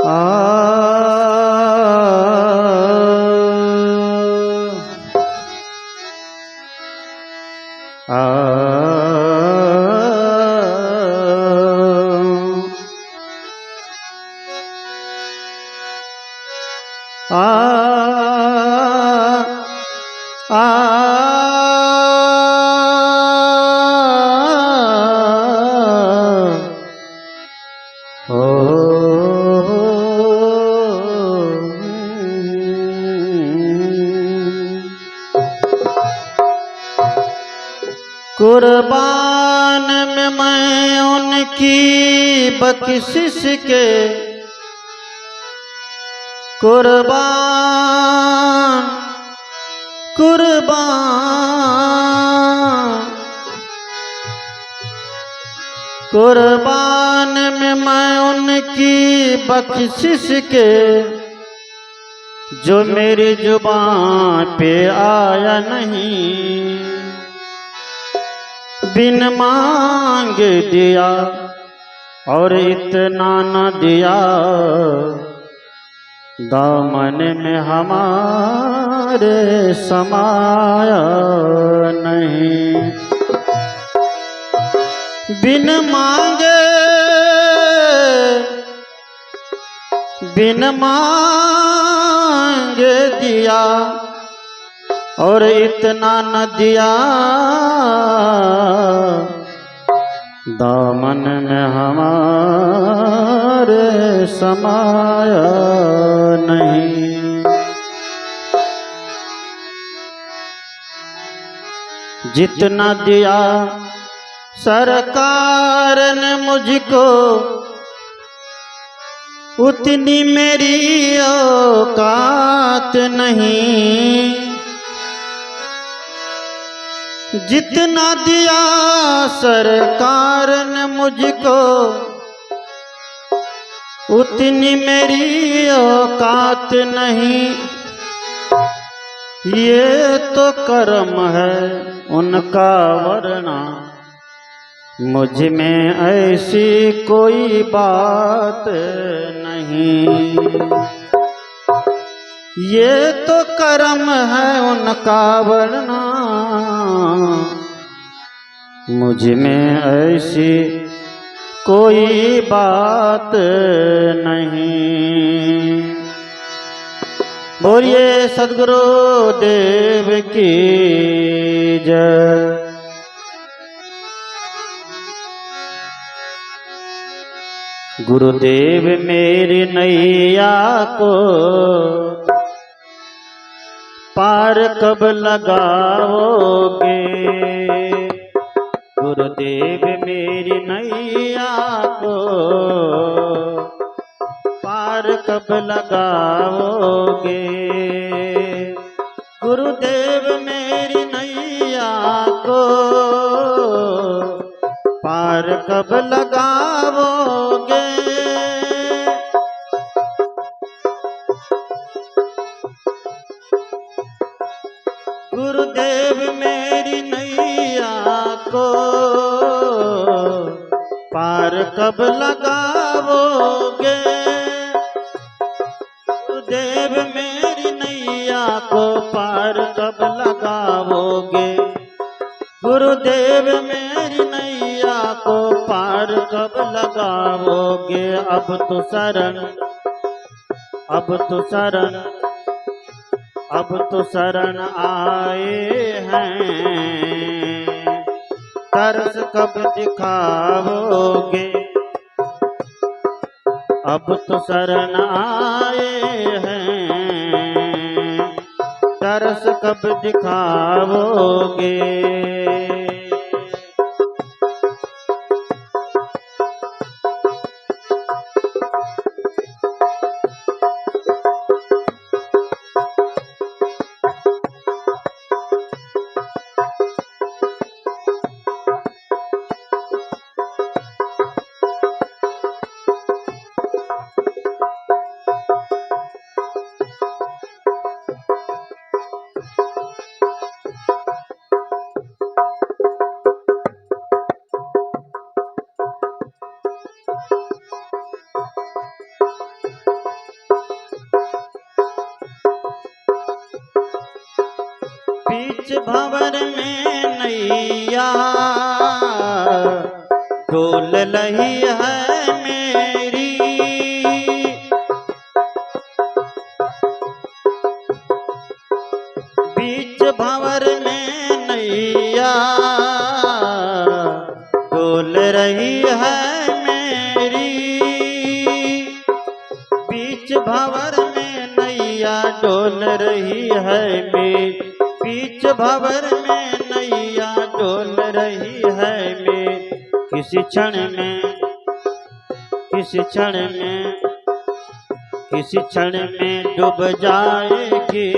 आ कुर्बान में मैं उनकी बख्शिश के कुर्बान कुर्बान कुर्बान में मैं उनकी बख्शिश के जो मेरी जुबान पे आया नहीं बिन मांग दिया और इतना न दिया दामन में हमारे समाया नहीं बिन मांगे दिया और इतना न दिया दामन में हमारे समाया नहीं। जितना दिया सरकार ने मुझको उतनी मेरी औकात नहीं जितना दिया सरकार ने मुझको उतनी मेरी औकात नहीं ये तो कर्म है उनका वरना मुझ में ऐसी कोई बात नहीं ये तो कर्म है उनका वरना मुझ में ऐसी कोई बात नहीं। बोलिए सद्गुरु देव की जय। गुरुदेव मेरी नैया को पार कब लगाओगे गुरुदेव मेरी नैया को पार कब लगाओगे गुरुदेव मेरी नैया को पार कब लगाओगे गुरुदेव मेरी नैया को पार कब लगाओगे गुरुदेव मेरी नैया को पार कब लगाओगे गुरुदेव मेरी नैया को पार कब लगाओगे अब तो शरण आए हैं तरस कब दिखाओगे अब तो शरण आए हैं तरस कब दिखाओगे बीच भंवर में नैया डोल रही है मेरी। बीच भंवर में नैया डोल रही है मेरी। बीच भंवर में नैया डोल रही है मेरी। बीच भंवर में नैया डोल रही है मेरी। किसी क्षण में किसी क्षण में किसी क्षण में डूब जाएगी।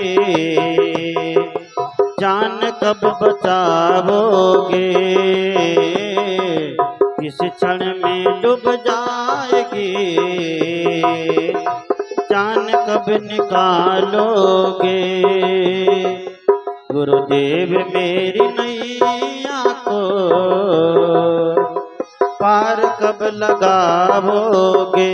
जान कब बचाओगे। किसी क्षण में डूब जाएगी। जान कब निकालोगे। गुरुदेव मेरी नैया को पार कब लगाओगे।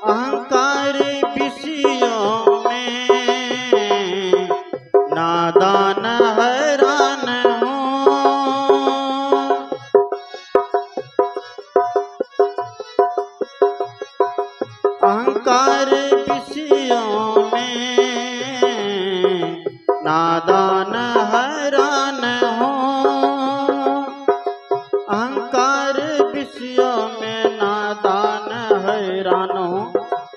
अहंकार विषयों में नादान हैरान हूँ। अहंकार विषयों में नादान हैरान हूँ। अहंकार विषयों में नादान हैरान हूँ।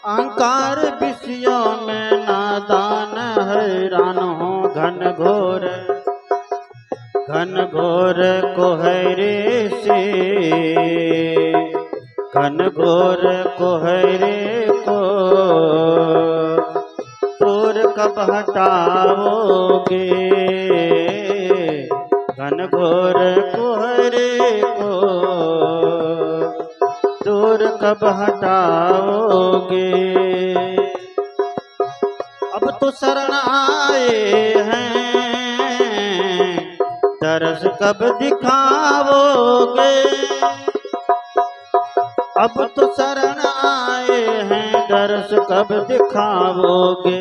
अहंकार विषयों में नादान हैरान हूँ। घन घोर कोहरे से घन घोर कोहरे को दूर कब हटाओगे। घन घोर कोहरे को दूर कब हटाओगे। अब तो शरण आए हैं दर्श कब दिखाओगे। अब तो शरण आए हैं दर्श कब दिखाओगे।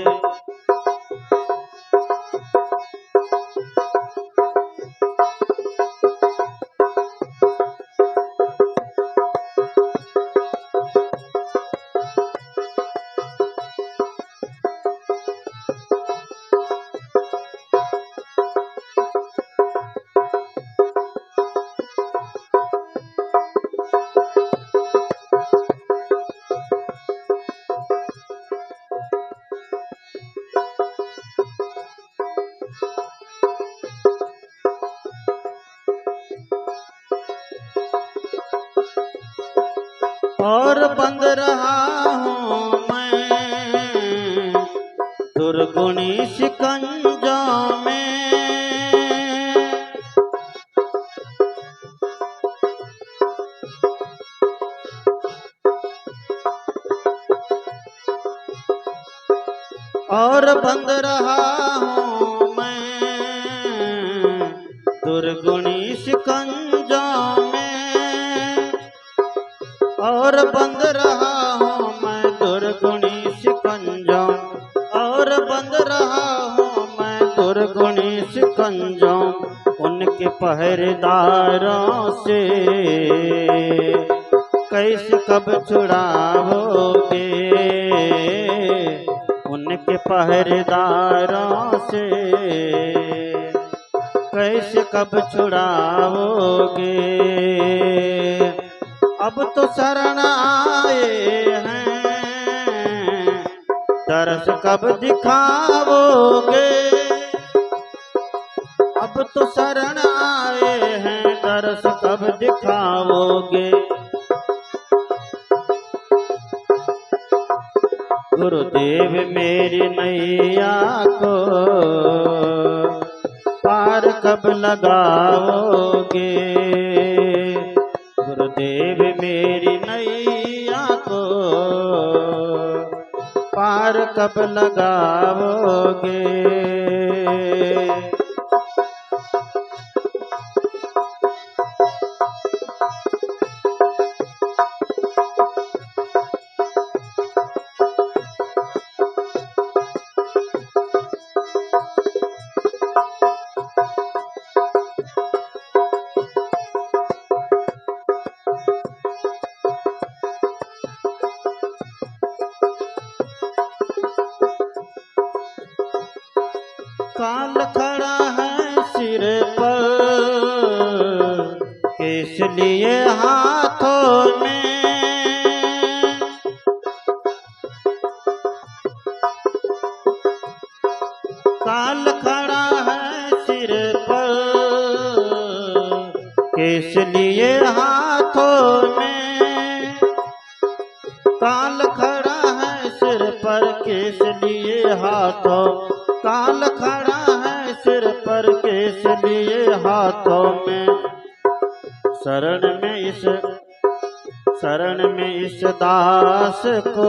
और बंद रहा हूँ मैं दुर्गुणी शिकंजों में। और बंद रहा हूँ मैं दुर्गुणी शिकंजों में। और बंद रहा हूँ मैं दुर्गुणी शिकंजों। और बंद रहा हूँ मैं दुर्गुणी शिकंजों। उनके पहरेदारों से कैसे कब छुड़ाओगे। उनके पहरेदारों से कैसे कब छुड़ाओगे। अब तो शरण आए हैं दर्श कब दिखाओगे। अब तो शरण आए हैं दर्श कब दिखाओगे। गुरुदेव मेरी नैया को कब लगाओगे। गुरुदेव मेरी नैया को पार कब लगाओगे। काल खड़ा है सिर पर, किस लिए हाथों में। काल खड़ा है सिर पर, किस लिए हाथों में। काल खड़ा है सिर पर, किस लिए हाथों। काल खड़ा है सिर पर, किस लिए हाथों में। शरण में इस दास को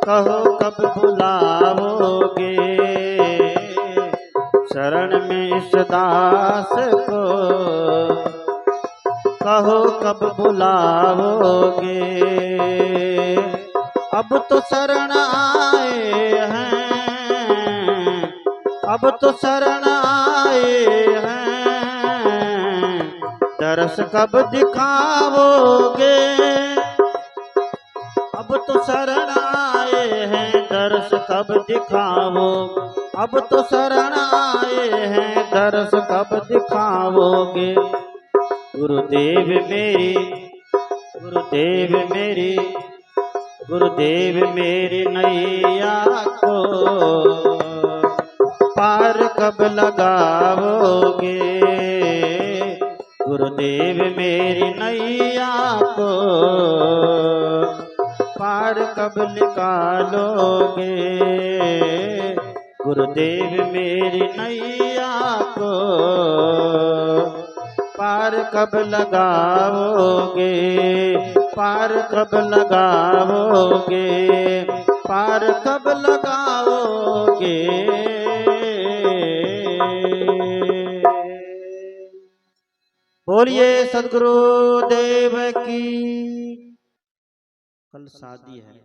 कहो कब बुलाओगे। शरण में इस दास को कहो कब बुलाओगे। अब तो शरण आए हैं, अब तो शरण आए हैं, दर्श कब दिखाओगे। अब तो शरण आए हैं, दर्श कब दिखाओ। अब तो शरण आए हैं, दर्श कब दिखाओगे। गुरुदेव मेरी, गुरुदेव मेरी, गुरुदेव मेरी नैया को पार कब लगाओगे। गुरुदेव मेरी नैया को पार कब निकालोगे। गुरुदेव मेरी नैया को पार कब लगाओगे। पार कब लगाओगे, पार कब लगाओगे। बोलिए सद्गुरु देव की। कल शादी है,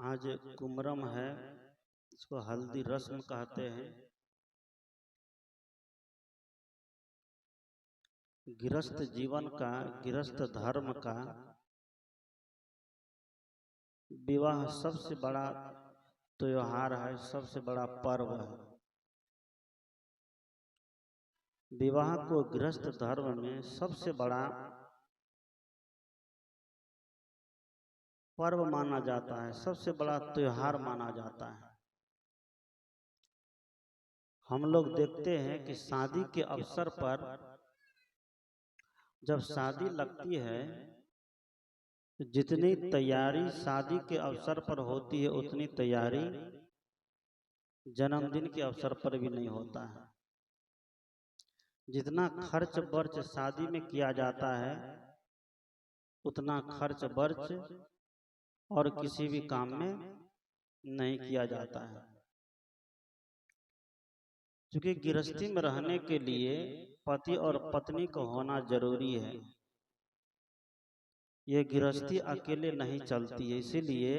आज कुमरम है, इसको हल्दी रस्म कहते हैं। गृहस्थ जीवन का, गृहस्थ धर्म का विवाह सबसे बड़ा त्योहार है, सबसे बड़ा पर्व है। विवाह को गृहस्थ धर्म में सबसे बड़ा पर्व माना जाता है, सबसे बड़ा त्योहार माना जाता है। हम लोग देखते हैं कि शादी के अवसर पर जब शादी लगती है, जितनी तैयारी शादी के अवसर पर होती है, उतनी तैयारी जन्मदिन के अवसर पर भी नहीं होता है। जितना खर्च वर्च शादी में किया जाता है, उतना खर्च वर्च और किसी भी काम में नहीं किया जाता है। क्योंकि गृहस्थी में रहने के लिए पति और पत्नी को होना जरूरी है। ये गृहस्थी अकेले नहीं चलती है, इसीलिए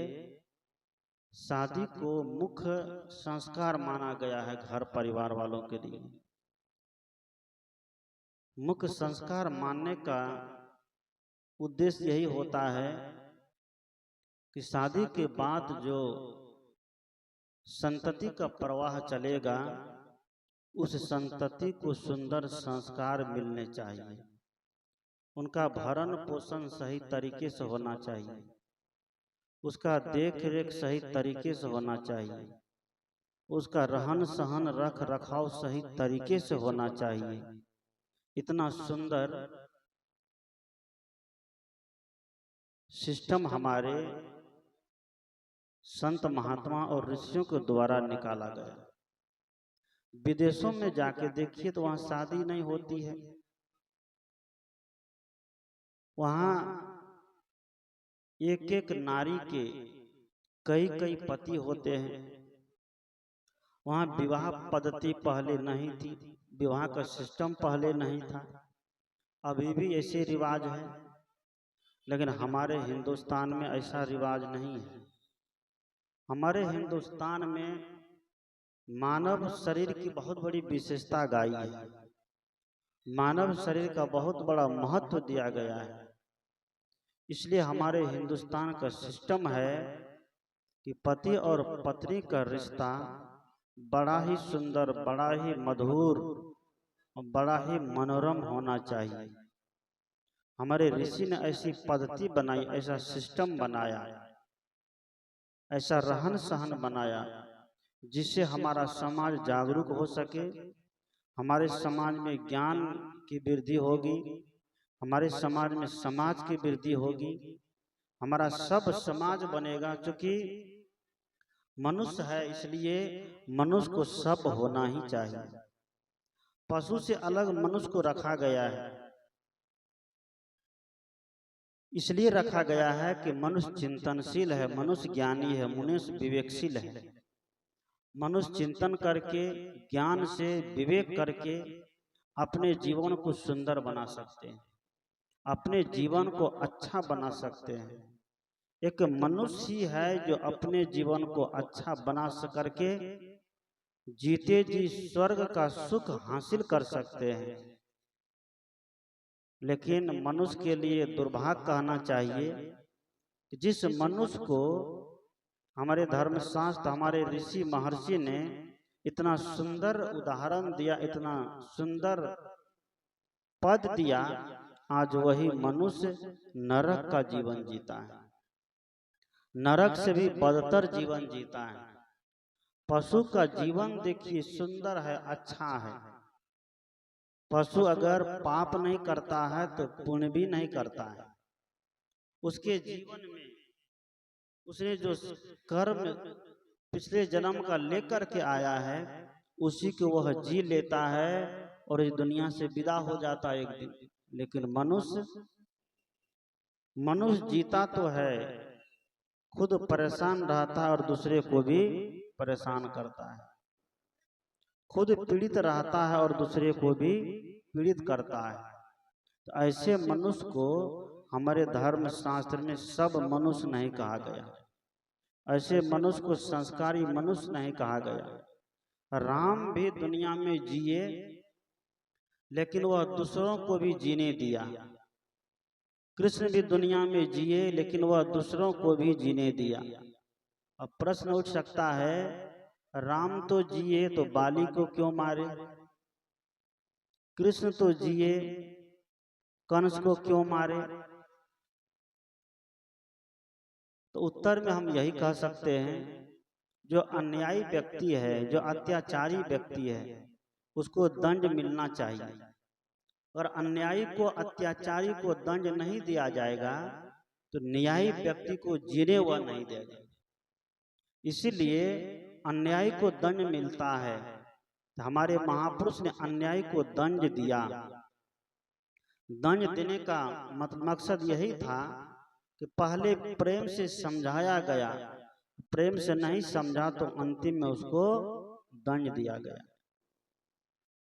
शादी को मुख्य संस्कार माना गया है घर परिवार वालों के लिए। मुख्य संस्कार मानने का उद्देश्य यही होता है कि शादी के बाद जो संतति का प्रवाह चलेगा, उस संतति को सुंदर संस्कार मिलने चाहिए। उनका भरण पोषण सही तरीके से होना चाहिए, उसका देख रेख सही तरीके से होना चाहिए, उसका रहन सहन रख रखाव सही तरीके से होना चाहिए। इतना सुंदर सिस्टम हमारे संत महात्मा और ऋषियों के द्वारा निकाला गया। विदेशों में जाके देखिए तो वहां शादी नहीं होती है, वहां एक एक नारी के कई कई पति होते हैं। वहां विवाह पद्धति पहले नहीं थी, विवाह का सिस्टम पहले नहीं था, अभी भी ऐसे रिवाज है, लेकिन हमारे हिंदुस्तान में ऐसा रिवाज नहीं है। हमारे हिंदुस्तान में मानव शरीर की बहुत बड़ी विशेषता गाई है, मानव शरीर का बहुत बड़ा महत्व दिया गया है। इसलिए हमारे हिंदुस्तान का सिस्टम है कि पति और पत्नी का रिश्ता बड़ा ही सुंदर, बड़ा ही मधुर और बड़ा ही मनोरम होना चाहिए। हमारे ऋषि ने ऐसी पद्धति बनाई, ऐसा सिस्टम बनाया, ऐसा रहन सहन बनाया जिससे हमारा समाज जागरूक हो सके, हमारे समाज में ज्ञान की वृद्धि होगी, हमारे समाज में समाज की वृद्धि होगी, हमारा सब समाज बनेगा। क्योंकि मनुष्य है, इसलिए मनुष्य को सब होना ही चाहिए। पशु से अलग मनुष्य को रखा गया है, इसलिए रखा गया है कि मनुष्य चिंतनशील है, मनुष्य ज्ञानी है, मनुष्य विवेकशील है। मनुष्य चिंतन करके, ज्ञान से, विवेक करके अपने जीवन को सुंदर बना सकते हैं, अपने जीवन को अच्छा बना सकते हैं। एक मनुष्य ही है जो अपने जीवन को अच्छा बना करके जीते जी स्वर्ग का सुख हासिल कर सकते हैं। लेकिन मनुष्य के लिए दुर्भाग्य कहना चाहिए कि जिस मनुष्य को हमारे धर्मशास्त्र, हमारे ऋषि महर्षि ने इतना सुंदर उदाहरण दिया, इतना सुंदर पद दिया, आज वही मनुष्य नरक का जीवन जीता है, नरक से भी बदतर जीवन जीता है। पशु का जीवन देखिए सुंदर है, अच्छा है। पशु अगर पाप नहीं करता है तो पुण्य भी नहीं करता है। उसके जीवन में उसने जो कर्म पिछले जन्म का लेकर के आया है, उसी को वह जी लेता है और इस दुनिया से विदा हो जाता है एक दिन। लेकिन मनुष्य जीता तो है, खुद परेशान रहता है और दूसरे को भी परेशान करता है, खुद पीड़ित रहता है और दूसरे को भी पीड़ित करता है। तो ऐसे मनुष्य को हमारे धर्म शास्त्र में सब मनुष्य नहीं कहा गया, ऐसे मनुष्य को संस्कारी मनुष्य नहीं कहा गया। राम भी दुनिया में जिए, लेकिन वह दूसरों को भी जीने दिया। कृष्ण भी दुनिया में जिए, लेकिन वह दूसरों को भी जीने दिया। अब प्रश्न उठ सकता है, राम तो जिए तो बाली को क्यों मारे? कृष्ण तो जिए, कंस को क्यों मारे? तो उत्तर में हम यही कह सकते हैं, जो अन्यायी व्यक्ति है, जो अत्याचारी व्यक्ति है, उसको दंड मिलना चाहिए। और अन्यायी को, अत्याचारी को दंड नहीं दिया जाएगा तो न्यायी व्यक्ति को जीने वह नहीं देगा। इसीलिए अन्यायी को दंड मिलता है। हमारे महापुरुष ने अन्यायी को दंड दिया। दंड देने का मकसद यही था कि पहले प्रेम से समझाया गया, प्रेम से नहीं समझा तो अंतिम में उसको दंड दिया गया।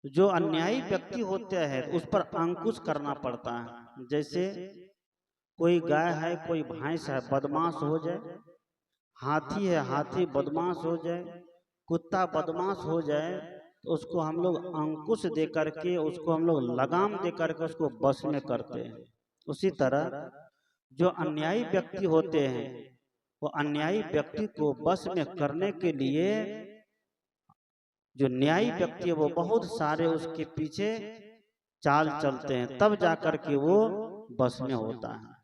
जो अन्यायी व्यक्ति होते हैं उस पर अंकुश करना पड़ता है। जैसे कोई गाय है, कोई भैंस है, बदमाश हो जाए, हाथी है, हाथी बदमाश हो जाए, कुत्ता बदमाश हो जाए, तो उसको हम लोग अंकुश दे करके, उसको हम लोग लगाम दे करके उसको बस में करते हैं। उसी तरह जो अन्यायी व्यक्ति होते हैं, वो अन्यायी व्यक्ति को बस में करने के लिए जो न्यायी व्यक्ति है वो बहुत सारे उसके पीछे चाल चलते हैं, तब जाकर के वो बस में होता है।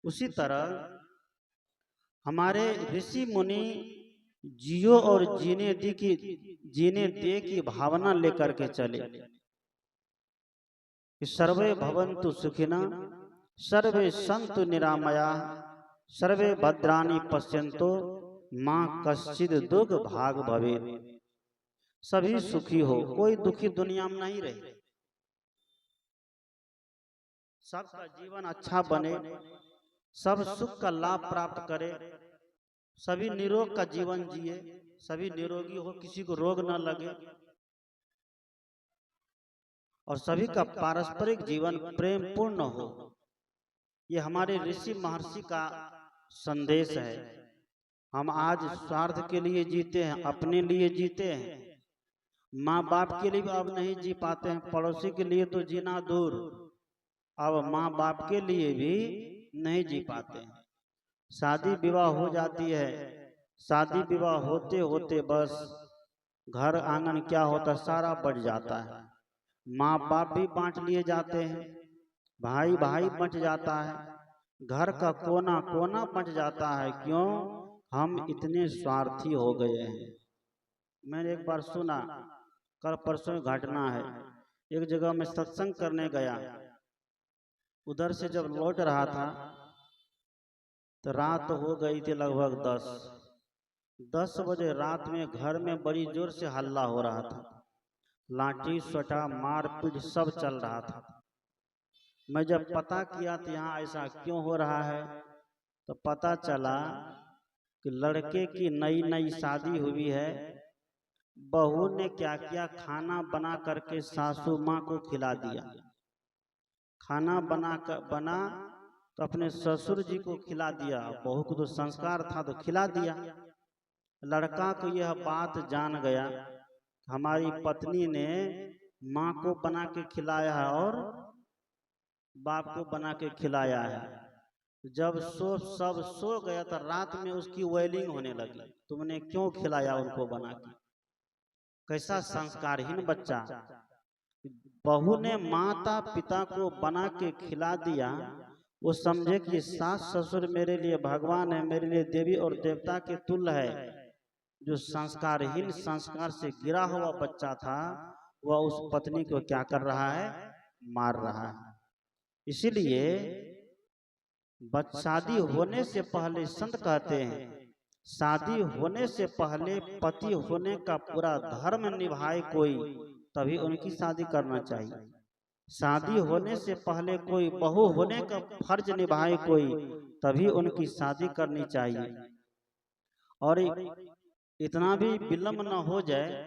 उसी तरह हमारे ऋषि मुनि जियो और जीने दे की भावना लेकर के चले कि सर्वे भवन्तु सुखिनः, सर्वे सन्तु निरामया, सर्वे भद्राणि पश्यन्तु माँ कश्चिद दुख भाग भवे। सभी सुखी हो, कोई दुखी दुनिया में नहीं रहे, सबका जीवन अच्छा बने, सब सुख का लाभ प्राप्त करे, सभी निरोग का जीवन जिए, सभी निरोगी हो, किसी को रोग न लगे, और सभी का पारस्परिक जीवन प्रेम पूर्ण हो। ये हमारे ऋषि महर्षि का संदेश है। हम आज स्वार्थ के लिए जीते हैं, अपने लिए जीते हैं, माँ बाप के लिए अब नहीं जी पाते हैं, पड़ोसी के लिए तो जीना दूर, अब माँ बाप के लिए भी नहीं जी पाते हैं। शादी विवाह हो जाती है, शादी विवाह होते होते बस घर आंगन क्या होता सारा बढ़ जाता है, माँ बाप भी बांट लिए जाते हैं, भाई भाई बंट जाता है, घर का कोना कोना बंट जाता है। क्यों? हम इतने स्वार्थी हो गए हैं। मैंने एक बार सुना, कल परसों घटना है, एक जगह में सत्संग करने गया, उधर से जब लौट रहा था तो रात हो गई थी लगभग 10 बजे। रात में घर में बड़ी जोर से हल्ला हो रहा था, लाठी सोटा मारपीट सब चल रहा था। मैं जब पता किया तो यहाँ ऐसा क्यों हो रहा है, तो पता चला कि लड़के की नई नई शादी हुई है, बहू ने क्या किया, खाना बना करके सासू माँ को खिला दिया, खाना बना तो अपने ससुर जी को खिला दिया, बहू को तो संस्कार था तो खिला दिया। लड़का को यह बात जान गया, हमारी पत्नी ने माँ को बना के खिलाया है और बाप को बना के खिलाया है। जब सब सो गया तो रात में उसकी वेलिंग होने लगी, तुमने क्यों खिलाया उनको बना के। कैसा संस्कारहीन बच्चा। बहू ने माता पिता को बना के खिला दिया, वो समझे कि सास ससुर मेरे लिए भगवान है, मेरे लिए देवी और देवता के तुल्य है। जो संस्कारहीन संस्कार से गिरा हुआ बच्चा था, वह उस पत्नी को क्या कर रहा है, मार रहा है। इसीलिए शादी होने से पहले संत कहते हैं, शादी होने से पहले पति होने का पूरा धर्म निभाए कोई, तभी उनकी शादी करना चाहिए। शादी होने से पहले कोई बहू होने का फर्ज निभाए कोई, तभी उनकी शादी करनी चाहिए। और इतना भी विलम्ब न हो जाए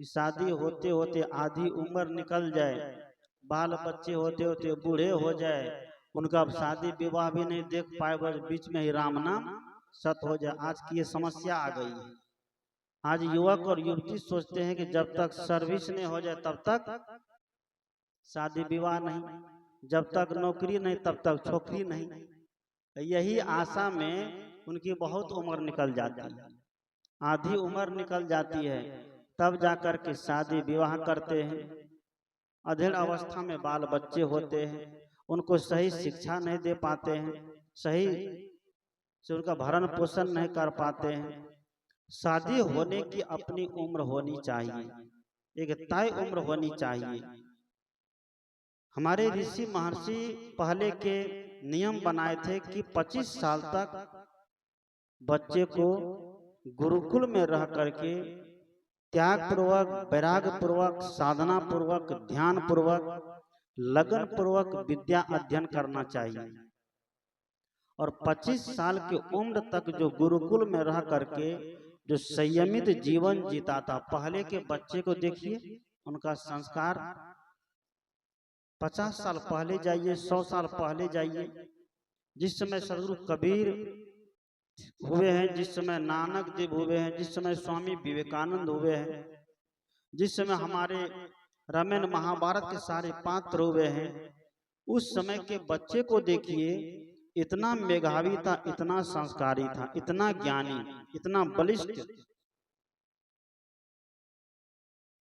कि शादी होते होते आधी उम्र निकल जाए, बाल बच्चे होते होते बूढ़े हो जाए, उनका अब शादी विवाह भी नहीं देख पाए, बस बीच में ही राम नाम सत हो जाए। आज की ये समस्या आ गई है। आज युवक और युवती सोचते हैं कि जब तक सर्विस नहीं हो जाए तब तक शादी विवाह नहीं, जब तक नौकरी नहीं तब तक छोकरी नहीं। यही आशा में उनकी बहुत उम्र निकल जाती है, आधी उम्र निकल जाती है, तब जाकर के शादी विवाह करते हैं। अधेड़ अवस्था में बाल बच्चे होते हैं, उनको सही शिक्षा नहीं दे पाते हैं, सही से उनका भरण पोषण नहीं कर पाते हैं। शादी होने की अपनी उम्र होनी चाहिए, एक तय उम्र होनी चाहिए। हमारे ऋषि महर्षि पहले के नियम बनाए थे कि 25 साल तक बच्चे को गुरुकुल में रह करके त्याग पूर्वक, वैराग्य पूर्वक, साधना पूर्वक, ध्यान पूर्वक, लगन पूर्वक विद्या अध्ययन करना चाहिए। और 25 साल की उम्र तक जो गुरुकुल में रह करके जो संयमित जीवन जीता था, पहले के बच्चे को देखिए, उनका संस्कार 50 साल पहले जाइए, 100 साल पहले जाइए, जिस समय सदगुरु कबीर हुए हैं, जिस समय नानक देव हुए हैं, जिस समय स्वामी विवेकानंद हुए हैं, जिस समय हमारे रामायण महाभारत के सारे पात्र हुए हैं, उस समय के बच्चे को देखिए, इतना मेधावी था, इतना संस्कारी था, इतना ज्ञानी, इतना बलिष्ठ।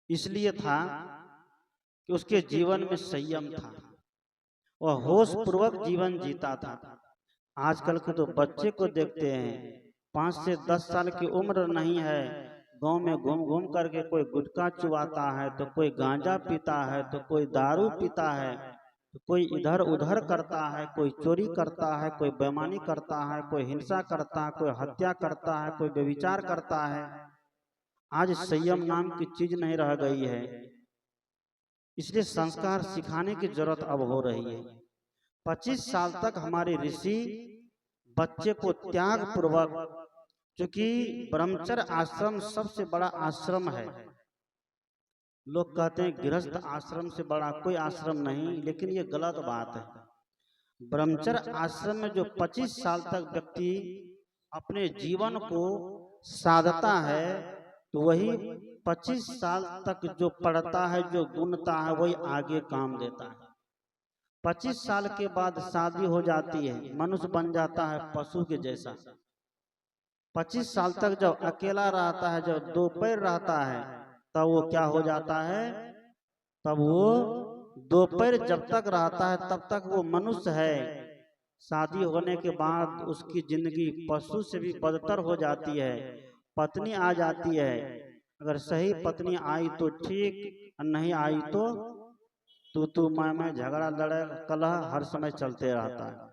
इसलिए था कि उसके जीवन में संयम था, वह होश पूर्वक जीवन जीता था। आजकल के तो बच्चे को देखते हैं, 5 से 10 साल की उम्र नहीं है, गांव में घूम घूम करके कोई गुटखा चुबाता है, तो कोई गांजा पीता है, तो कोई दारू पीता है, तो कोई इधर उधर करता है, कोई चोरी करता है, कोई बेईमानी करता है, कोई हिंसा करता है, कोई हत्या करता है, कोई व्यभिचार करता है। आज संयम नाम की चीज नहीं रह गई है, इसलिए संस्कार सिखाने की जरूरत अब हो रही है। 25 साल तक हमारे ऋषि बच्चे को त्याग पूर्वक, क्योंकि ब्रह्मचर्य आश्रम सबसे बड़ा आश्रम है। लोग कहते हैं गृहस्थ आश्रम से बड़ा कोई आश्रम नहीं, लेकिन ये गलत बात है। ब्रह्मचर्य आश्रम में जो 25 साल तक व्यक्ति अपने जीवन को साधता है, तो वही 25 साल तक जो पढ़ता है, जो गुणता है, वही आगे काम देता है। 25 साल के बाद शादी हो जाती है, मनुष्य बन जाता है पशु के जैसा। 25 साल तक जब अकेला रहता है, जब दो पैर रहता है, तब वो क्या हो जाता है? तब वो दो पैर जब तक रहता है तब तक वो मनुष्य है। शादी होने के बाद उसकी जिंदगी पशु से भी बदतर हो जाती है। पत्नी आ जाती है, अगर सही पत्नी आई तो ठीक, नहीं आई तो तू मैं झगड़ा लड़े कलह हर समय चलते रहता है।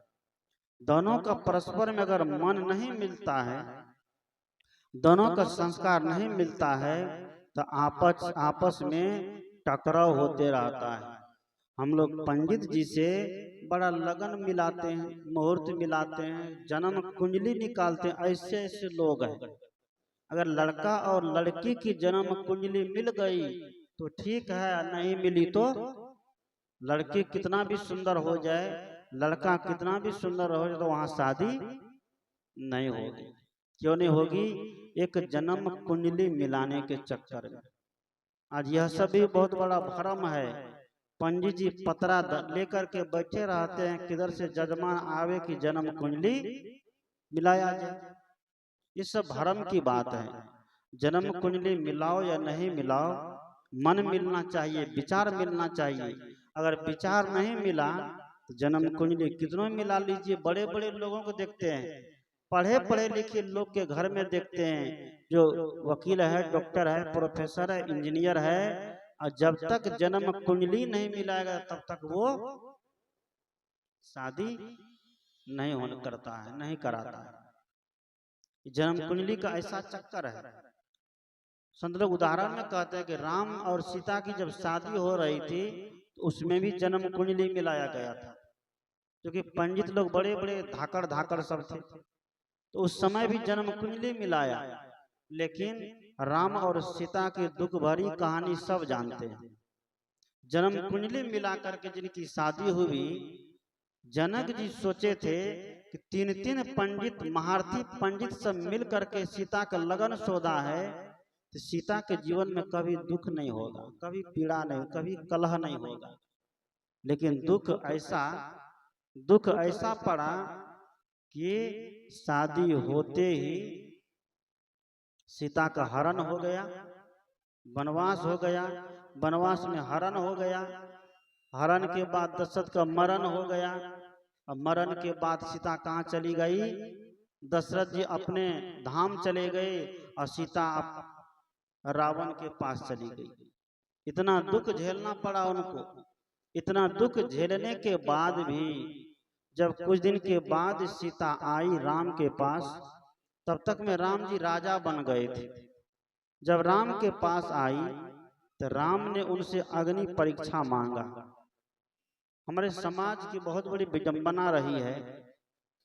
दोनों का परस्पर में अगर मन नहीं मिलता है, दोनों का संस्कार नहीं मिलता है, तो आपस में टकराव होते रहता है। हम लोग पंडित जी से बड़ा लगन मिलाते हैं, मुहूर्त मिलाते हैं, जन्म कुंडली निकालते हैं। ऐसे ऐसे लोग हैं। अगर लड़का और लड़की की जन्म कुंडली मिल गई तो ठीक है, नहीं मिली तो लड़की कितना भी सुंदर हो जाए, लड़का कितना भी सुंदर हो जाए, तो वहां शादी नहीं होगी। क्यों नहीं होगी? एक जन्म कुंडली मिलाने के चक्कर में। आज यह सब भी बहुत बड़ा भ्रम है। पंडित जी पतरा लेकर के बैठे रहते हैं, किधर से जजमान आवे कि जन्म कुंडली मिलाया जाए। ये सब भ्रम की बात है। जन्म कुंडली मिलाओ या नहीं मिलाओ, मन मिलना चाहिए, विचार मिलना चाहिए। अगर विचार नहीं मिला तो जन्म कुंडली कितनों मिला लीजिए। बड़े बड़े लोगों को देखते हैं, पढ़े पढ़े लिखे लोग के घर में देखते हैं, जो वकील है, डॉक्टर है, प्रोफेसर है, इंजीनियर है, और जब तक जन्म कुंडली नहीं मिलाएगा तब तक वो शादी नहीं होने करता है, नहीं कराता है। जन्म कुंडली का ऐसा चक्कर है। संत लोग उदाहरण में कहते हैं कि राम और सीता की जब शादी हो रही थी तो उसमें भी जन्म कुंडली मिलाया गया था, क्योंकि पंडित लोग बड़े बड़े धाकड़ सब थे, तो उस समय भी जन्म कुंडली मिलाया। लेकिन राम और सीता की दुख भरी कहानी सब जानते हैं। जन्म कुंडली मिला करके जिनकी शादी हुई, जनक जी सोचे थे कि तीन तीन पंडित, महारथी पंडित सब मिल करके सीता का लगन सौदा है, तो सीता के जीवन में कभी दुख नहीं होगा, कभी पीड़ा नहीं, कभी कलह नहीं होगा। लेकिन दुख ऐसा पड़ा कि शादी होते ही सीता का हरण हो गया, वनवास हो गया, वनवास में हरण हो गया, हरण के बाद दशरथ का मरण हो गया, और मरण के बाद सीता कहाँ चली गई? दशरथ जी अपने धाम चले गए और सीता रावण के पास चली गई। इतना दुख झेलना पड़ा उनको। इतना दुख झेलने के बाद भी जब कुछ दिन के बाद सीता आई राम के पास, तब तक में राम जी राजा बन गए थे। जब राम के पास आई तो राम ने उनसे अग्नि परीक्षा मांगा। हमारे समाज की बहुत बड़ी विडंबना रही है,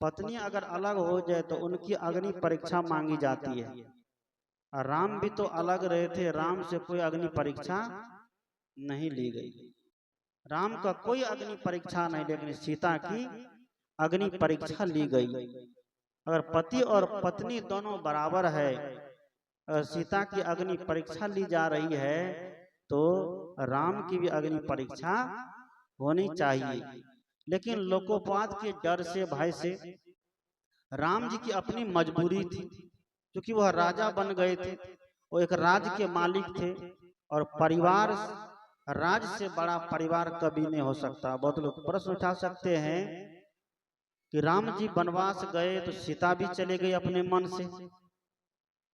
पत्नी अगर अलग हो जाए तो उनकी अग्नि परीक्षा मांगी जाती है। और राम भी तो अलग रहे थे, राम से कोई अग्नि परीक्षा नहीं ली गई। राम का कोई अग्नि परीक्षा नहीं, लेकिन सीता की अग्नि परीक्षा ली गई। अगर पति और पत्नी दोनों बराबर है, अगर सीता की अग्नि परीक्षा ली जा रही है, तो राम की भी अग्नि परीक्षा होनी चाहिए। लेकिन लोकोपवाद के डर से, भय से, राम जी की अपनी मजबूरी थी, क्योंकि वह राजा बन गए थे, वो एक राज्य के मालिक थे, और परिवार, राज से बड़ा परिवार कभी नहीं हो सकता। बहुत लोग प्रश्न उठा सकते हैं कि राम जी वनवास गए तो सीता भी चले गई अपने मन से।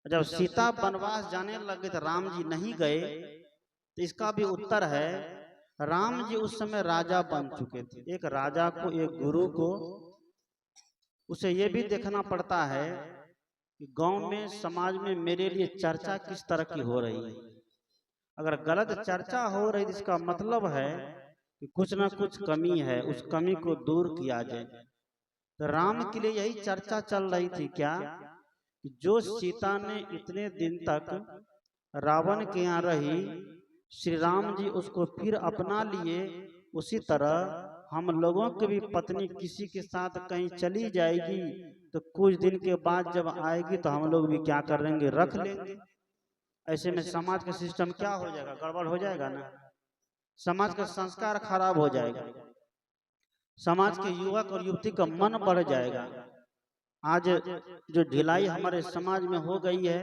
जब सीता वनवास जाने लगे तो राम जी नहीं गए, तो इसका भी उत्तर है राम जी उस समय राजा बन चुके थे। एक राजा को, एक गुरु को, उसे ये भी देखना पड़ता है कि गांव में, समाज में मेरे लिए चर्चा किस तरह की हो रही है। अगर गलत चर्चा हो रही, इसका मतलब है कि कुछ ना कुछ कमी है, उस कमी को दूर किया जाए। तो राम के लिए यही चर्चा चल रही थी क्या, कि जो सीता ने इतने दिन तक रावण के यहाँ रही, श्री राम जी उसको फिर अपना लिए, उसी तरह हम लोगों की भी पत्नी किसी के साथ कहीं चली जाएगी तो कुछ दिन के बाद जब आएगी तो हम लोग भी क्या करेंगे, रख लेंगे। ऐसे में समाज का सिस्टम क्या हो जाएगा, गड़बड़ हो जाएगा ना। समाज का संस्कार खराब हो जाएगा, समाज के युवक और युवती का मन बढ़ जाएगा। आज जो ढिलाई हमारे समाज में हो गई है,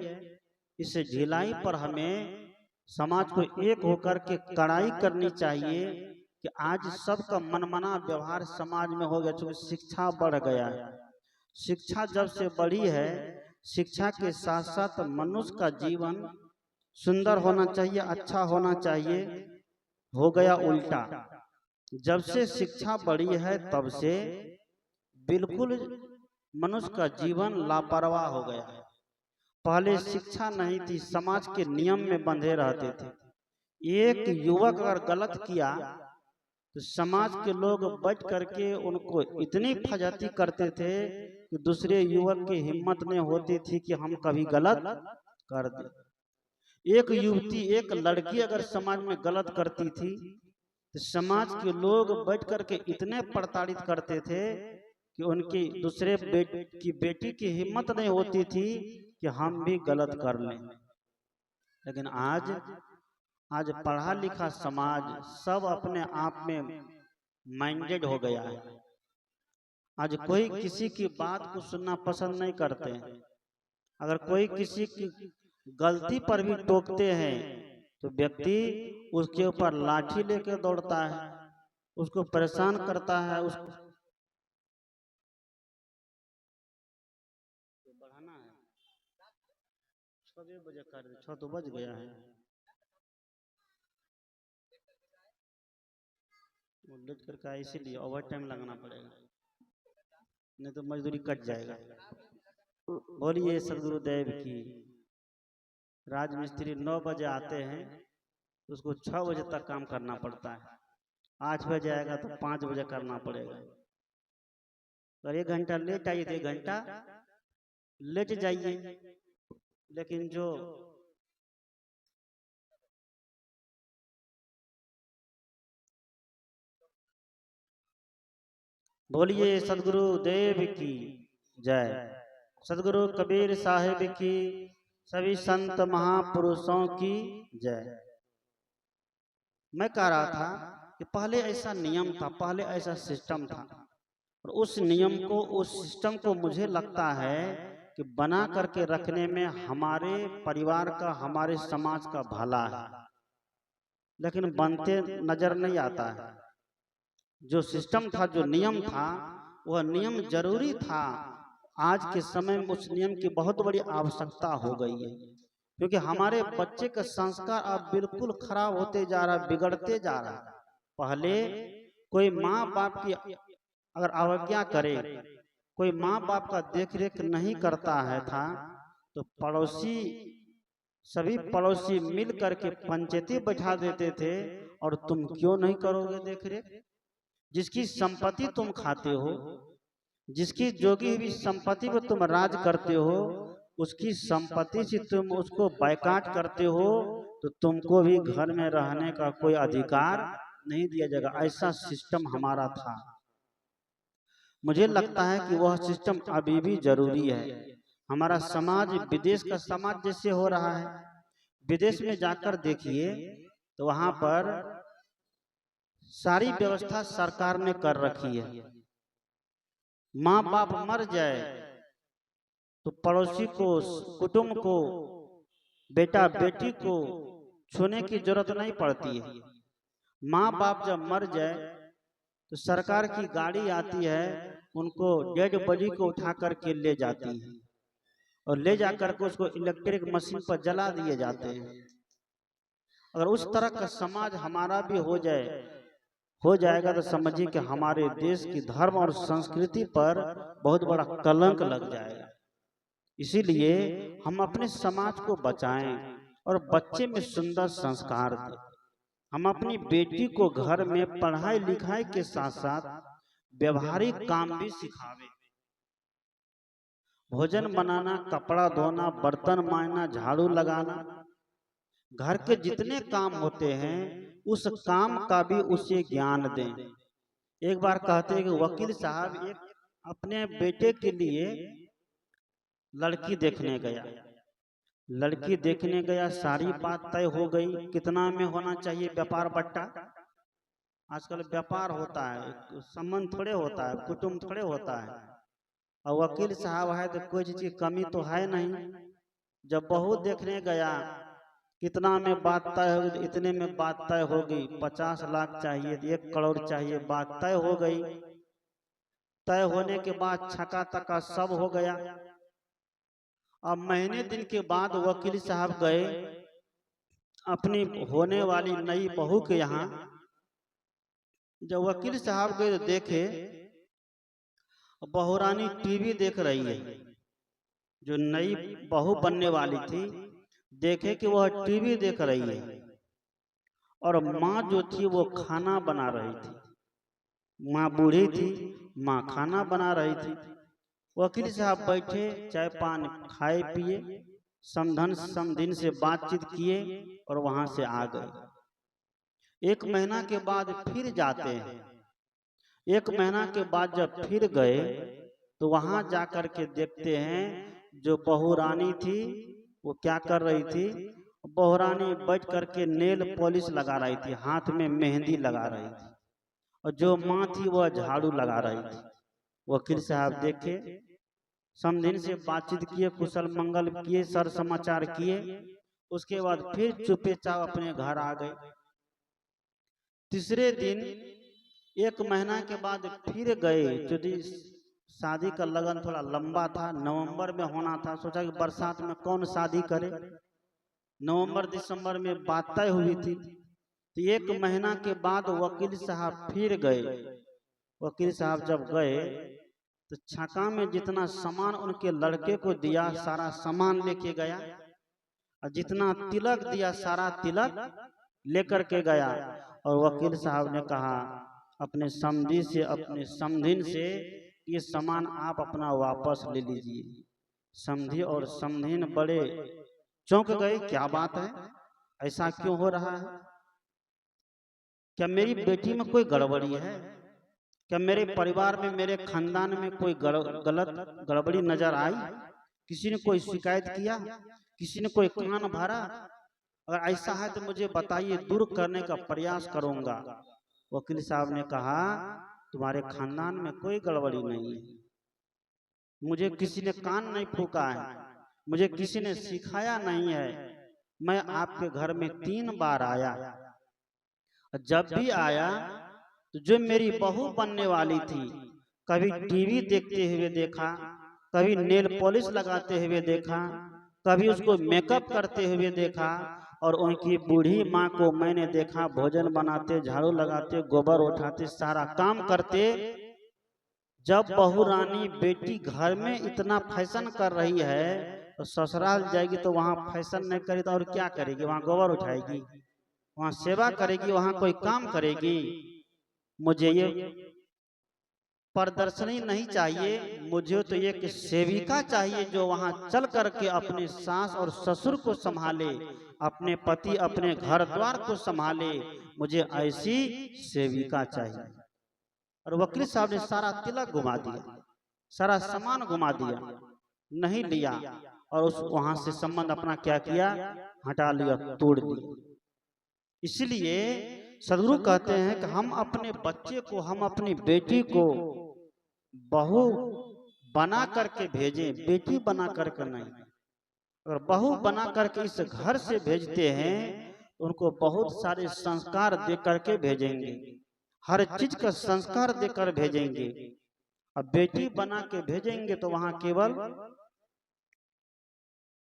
इस ढिलाई पर हमें समाज को एक होकर के कड़ाई करनी चाहिए कि आज सबका मनमाना व्यवहार समाज में हो गया। क्योंकि शिक्षा बढ़ गया है, शिक्षा जब से बढ़ी है, शिक्षा के साथ साथ मनुष्य का जीवन सुंदर होना चाहिए, अच्छा होना चाहिए, हो गया उल्टा। जब से शिक्षा बढ़ी है तब से बिल्कुल मनुष्य का जीवन लापरवाह हो गया है। पहले शिक्षा नहीं थी, समाज के नियम में बंधे रहते थे। एक युवक अगर गलत किया तो समाज के लोग बैठ करके उनको इतनी फजहती करते थे कि दूसरे युवक की हिम्मत नहीं होती थी कि हम कभी गलत कर दे। एक युवती, एक लड़की अगर समाज में गलत करती थी तो समाज के लोग बैठ करके इतने प्रताड़ित करते थे कि उनकी दूसरे की बेटी की हिम्मत नहीं होती थी कि हम भी गलत कर लें। लेकिन आज पढ़ा लिखा समाज सब अपने आप में माइंडेड हो गया है। आज कोई किसी की बात को सुनना पसंद नहीं करते हैं। अगर कोई किसी की गलती पर भी टोकते हैं तो व्यक्ति उसके ऊपर लाठी लेकर दौड़ता है, उसको परेशान करता है, उसको बढ़ाना है। 6 बजे कर दे, 6 तो बज गया है, वो लेट करके आए, इसीलिए ओवर टाइम लगाना पड़ेगा, नहीं तो मजदूरी कट जाएगा। बोलिए सदगुरुदेव की। राजमिस्त्री 9 बजे आते हैं, उसको 6 बजे तक काम करना पड़ता है। 8 बजे आएगा तो 5 बजे करना पड़ेगा। अगर 1 घंटा लेट आइए तो 1 घंटा लेट जाइए। लेकिन जो बोलिए सदगुरु देव की जय। सदगुरु कबीर साहिब की, सभी संत महापुरुषों की जय। मैं कह रहा था कि पहले ऐसा नियम था, पहले ऐसा सिस्टम था, और उस नियम को, उस सिस्टम को मुझे लगता है कि बना करके रखने में हमारे परिवार का, हमारे समाज का भला है। लेकिन बनते नजर नहीं आता है। जो सिस्टम था, जो नियम था, वह नियम जरूरी था। आज के समय में उस नियम की बहुत बड़ी आवश्यकता हो गई है, क्योंकि हमारे बच्चे का संस्कार अब बिल्कुल खराब होते जा रहा है, बिगड़ते जा रहा है। पहले कोई माँ बाप की अगर अवज्ञा करे, कोई माँ बाप का देख रेख नहीं करता है था, तो पड़ोसी, सभी पड़ोसी मिल करके पंचायती बैठा देते थे, और तुम क्यों नहीं करोगे देख रेख। जिसकी संपत्ति तुम खाते हो, जिसकी जोगी हुई संपत्ति पर तुम राज करते हो, उसकी संपत्ति से तुम उसको बायकाट करते हो, तो तुमको भी घर में रहने का कोई अधिकार नहीं दिया जाएगा। ऐसा सिस्टम हमारा था। मुझे लगता है कि वह सिस्टम अभी भी जरूरी है। हमारा समाज विदेश का समाज जैसे हो रहा है, विदेश में जाकर देखिए तो वहां पर सारी व्यवस्था सरकार ने कर रखी है। माँ बाप मर जाए तो पड़ोसी को, कुटुंब को, बेटा बेटी को छूने की जरूरत नहीं पड़ती है। माँ बाप जब मर जाए तो सरकार की गाड़ी आती है, उनको डेड बॉडी को उठा करके ले जाती है, और ले जाकर के उसको इलेक्ट्रिक मशीन पर जला दिए जाते हैं। अगर उस तरह का समाज हमारा भी हो जाएगा तो समझिए कि हमारे देश की धर्म और संस्कृति पर बहुत बड़ा कलंक लग जाएगा। इसीलिए हम अपने समाज को बचाएं और बच्चे में सुंदर संस्कार दें। हम अपनी बेटी को घर में पढ़ाई लिखाई के साथ साथ व्यवहारिक काम भी सिखावें। भोजन बनाना, कपड़ा धोना, बर्तन मांजना, झाड़ू लगाना, घर के जितने काम होते हैं उस काम का भी उसे ज्ञान दें। एक बार कहते हैं कि वकील साहब एक अपने बेटे के लिए लड़की देखने गया। लड़की देखने गया, सारी बात तय हो गई, कितना में होना चाहिए व्यापार बट्टा। आजकल व्यापार होता है, संबंध थोड़े होता है, कुटुंब थोड़े होता है। और वकील साहब है तो कोई चीज की कमी तो है नहीं। जब बहू देखने गया, कितना में बात तय हो गई, इतने में बात तय हो गई, 50 लाख चाहिए, 1 करोड़ चाहिए, बात तय हो गई। तय होने के बाद छका तका सब हो गया। अब महीने दिन के बाद वकील साहब गए अपनी होने वाली नई बहू के यहाँ। जब वकील साहब गए तो देखे बहुरानी टीवी देख रही है। जो नई बहू बनने वाली थी, देखे कि वह टीवी देख रही है और माँ जो थी वो खाना बना रही थी। माँ बूढ़ी थी, माँ खाना बना रही थी। वकील साहब बैठे, चाय पान खाए पिए, समधन से बातचीत किए और वहां से आ गए। 1 महीना के बाद फिर जाते हैं। 1 महीना के बाद जब फिर गए तो वहां जाकर के देखते हैं जो बहुरानी थी वो क्या कर रही थी। बहुरानी बैठ करके नेल पॉलिश लगा रही थी, हाथ में मेहंदी लगा रही थी, और जो माँ थी वह झाड़ू लगा रही थी। वकील साहब देखे, समधन से बातचीत किए, कुशल मंगल किए, सर समाचार किए। उसके बाद फिर चुपे चाप अपने घर आ गए। तीसरे दिन 1 महीना के बाद फिर गए, क्योंकि शादी का लगन थोड़ा लंबा था, नवंबर में होना था। सोचा कि बरसात में कौन शादी करे, नवंबर दिसंबर में बात तय हुई थी। तो 1 महीना के बाद वकील साहब फिर गए। वकील साहब जब गए तो छाका में जितना सामान उनके लड़के को दिया सारा सामान लेके गया, और जितना तिलक दिया सारा तिलक लेकर के गया। और वकील साहब ने कहा अपने समधी से, अपने समधिन से, ये सामान आप अपना वापस ले लीजिए। समधी और समधिन बड़े चौंक गए, क्या बात है, ऐसा क्यों हो रहा है? क्या मेरी बेटी में कोई गड़बड़ी है? क्या मेरे परिवार में, मेरे खानदान में कोई गलत गड़बड़ी नजर आई? किसी ने कोई शिकायत किया? किसी ने कोई कान भरा? अगर ऐसा है तो मुझे बताइए, दूर करने का प्रयास करूंगा। वकील साहब ने कहा तुम्हारे खानदान में कोई गड़बड़ी नहीं है, मुझे किसी ने कान नहीं फूका है, मुझे किसी ने सिखाया नहीं है। मैं आपके घर में 3 बार आया, जब भी आया तो जो मेरी बहू बनने वाली थी, कभी टीवी देखते हुए देखा, कभी नेल पॉलिश लगाते हुए देखा, कभी उसको मेकअप करते हुए देखा, और उनकी बूढ़ी माँ को मैंने देखा भोजन बनाते, झाड़ू लगाते, गोबर उठाते, सारा काम करते। जब बहू रानी बेटी घर में इतना फैशन कर रही है तो ससुराल जाएगी तो वहां फैशन नहीं करेगी तो और क्या करेगी? वहां गोबर उठाएगी, वहां सेवा करेगी, वहां कोई काम करेगी? मुझे ये प्रदर्शनी नहीं चाहिए, मुझे तो एक सेविका चाहिए जो वहां चल करके अपने सास और ससुर को संभाले, अपने पति अपने घर द्वार को संभाले। मुझे ऐसी सेविका चाहिए। और वकील साहब ने सारा तिलक घुमा दिया, सारा सामान घुमा दिया, नहीं लिया, और उस वहां से संबंध अपना क्या किया, हटा लिया, तोड़ दिया। इसलिए सदगुरु कहते हैं कि हम अपने बच्चे को, हम अपनी बेटी को बहू बना करके भेजें, बेटी बना करके नहीं। अगर बहू बना करके इस घर से भेजते हैं तो उनको बहुत सारे संस्कार दे करके भेजेंगे, हर चीज का संस्कार देकर भेजेंगे। अब बेटी बना के भेजेंगे तो वहां केवल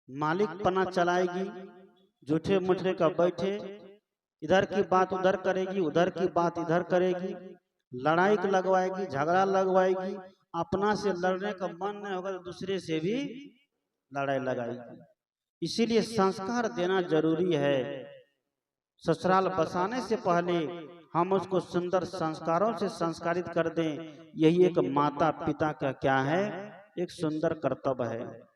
मालिक पना चलाएगी, झूठे मुठरे का बैठे, इधर की बात उधर करेगी, उधर की बात इधर करेगी, लड़ाई लगवाएगी, झगड़ा लगवाएगी। अपना से लड़ने का मन नहीं होगा तो दूसरे से भी लड़ाई लगाएगी। इसीलिए संस्कार देना जरूरी है। ससुराल बसाने से पहले हम उसको सुंदर संस्कारों से संस्कारित कर दें, यही एक माता पिता का क्या है, एक सुंदर कर्तव्य है।